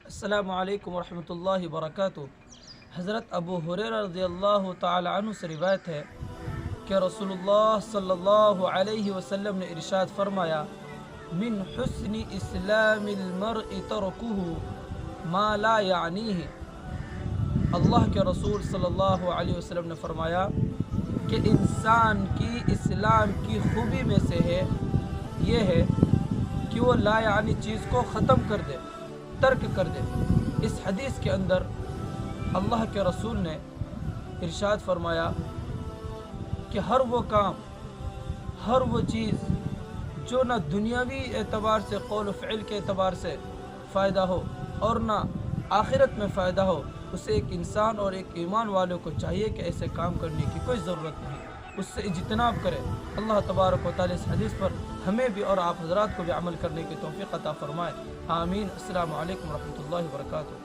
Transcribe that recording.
السلام علیکم ورحمۃ اللہ وبرکاتہ۔ حضرت ابو ہریرہ رضی اللہ تعالی عنہ سے روایت ہے کہ رسول اللہ صلی اللہ علیہ وسلم نے ارشاد فرمایا، من حسن اسلام المرء ترکہ ما لا یعنیہ۔ اللہ کے رسول صلی اللہ علیہ وسلم نے فرمایا کہ انسان کی اسلام کی خوبی میں سے یہ ہے کہ وہ لا یعنی چیز کو ختم کر دے، ترک کر دے۔ اس حدیث کے اندر اللہ کے رسول نے ارشاد فرمایا کہ ہر وہ کام، ہر وہ چیز جو نہ دنیاوی اعتبار سے، قول و فعل کے اعتبار سے فائدہ ہو اور نہ آخرت میں فائدہ ہو، اسے ایک انسان اور ایک ایمان والوں کو چاہیے کہ ایسے کام کرنے کی کوئی ضرورت نہیں، اس سے اجتناب کرے۔ اللہ تبارک و تعالی اس حدیث پر ہمیں بھی اور آپ حضرات کو بھی عمل کرنے کی توفیق عطا فرمائے، آمین۔ السلام علیکم ورحمۃ اللہ وبرکاتہ۔